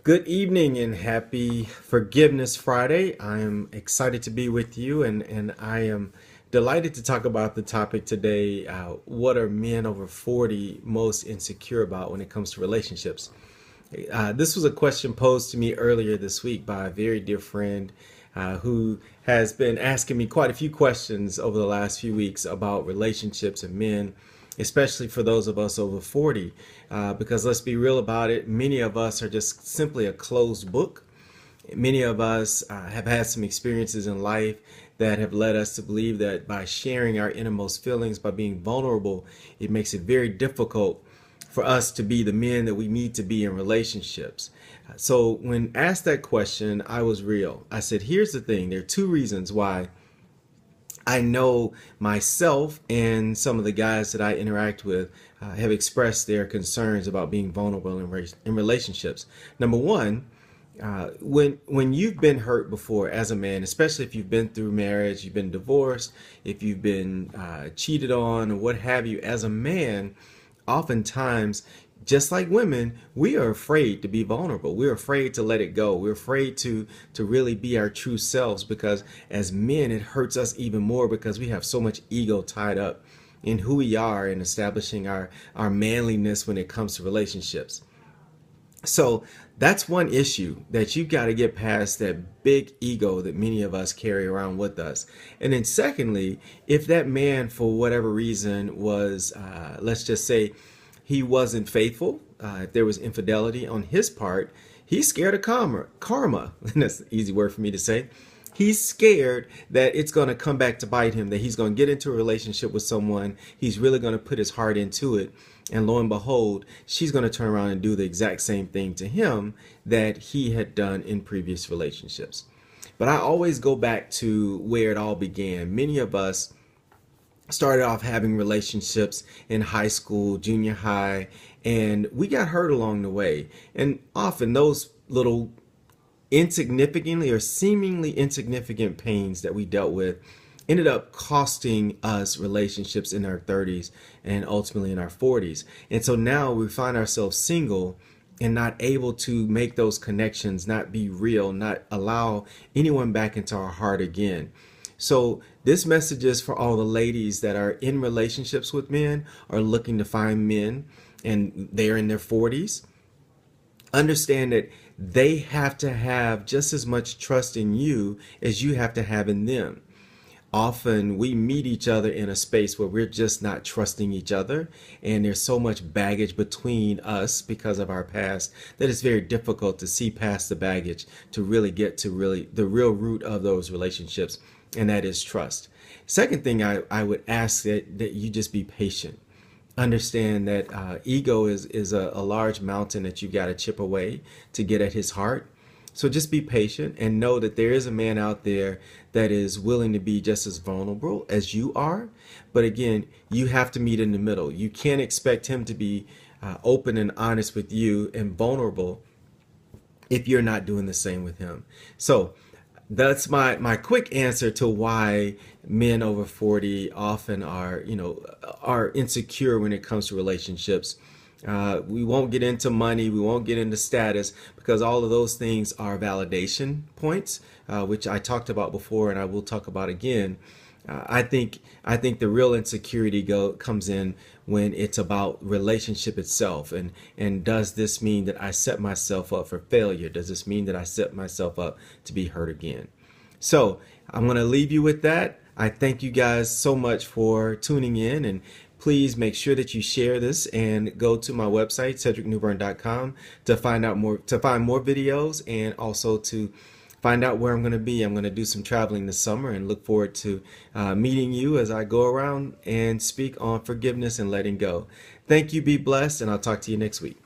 Good evening and happy Forgiveness Friday. I am excited to be with you and I am delighted to talk about the topic today. What are men over 40 most insecure about when it comes to relationships? This was a question posed to me earlier this week by a very dear friend who has been asking me quite a few questions over the last few weeks about relationships and men, especially for those of us over 40. Because let's be real about it, many of us are just simply a closed book. Many of us have had some experiences in life that have led us to believe that by sharing our innermost feelings, by being vulnerable, it makes it very difficult for us to be the men that we need to be in relationships. So when asked that question, I was real. I said, here's the thing. There are two reasons why I know myself and some of the guys that I interact with have expressed their concerns about being vulnerable in relationships. Number one, when you've been hurt before as a man, especially if you've been through marriage, you've been divorced, if you've been cheated on or what have you, as a man, oftentimes, just like women, we are afraid to be vulnerable. We're afraid to let it go. We're afraid to really be our true selves because as men, it hurts us even more because we have so much ego tied up in who we are and establishing our manliness when it comes to relationships. So that's one issue that you got to get past, that big ego that many of us carry around with us. And then secondly, if that man for whatever reason was, let's just say he wasn't faithful, if there was infidelity on his part, he's scared of karma. And that's an easy word for me to say. He's scared that it's going to come back to bite him, that he's going to get into a relationship with someone. He's really going to put his heart into it. And lo and behold, she's going to turn around and do the exact same thing to him that he had done in previous relationships. But I always go back to where it all began. Many of us started off having relationships in high school, junior high, and we got hurt along the way. And often those little insignificantly or seemingly insignificant pains that we dealt with ended up costing us relationships in our 30s and ultimately in our 40s. And so now we find ourselves single and not able to make those connections, not be real, not allow anyone back into our heart again. So this message is for all the ladies that are in relationships with men or looking to find men and they're in their 40s. Understand that they have to have just as much trust in you as you have to have in them. Often we meet each other in a space where we're just not trusting each other, and there's so much baggage between us because of our past that it's very difficult to see past the baggage to really get to really the real root of those relationships, and that is trust. Second thing I would ask that you just be patient. Understand that ego is a large mountain that you got to chip away to get at his heart. So just be patient and know that there is a man out there that is willing to be just as vulnerable as you are. But again, you have to meet in the middle. You can't expect him to be open and honest with you and vulnerable if you're not doing the same with him. So that's my quick answer to why men over 40 often are insecure when it comes to relationships. We won't get into money, we won't get into status because all of those things are validation points, which I talked about before and I will talk about again. I think the real insecurity comes in when it's about relationship itself, and does this mean that I set myself up for failure? Does this mean that I set myself up to be hurt again? So I'm going to leave you with that. I thank you guys so much for tuning in, and please make sure that you share this and go to my website cedricnewburn.com to find more videos and also to find out where I'm going to be. I'm going to do some traveling this summer and look forward to meeting you as I go around and speak on forgiveness and letting go. Thank you. Be blessed, and I'll talk to you next week.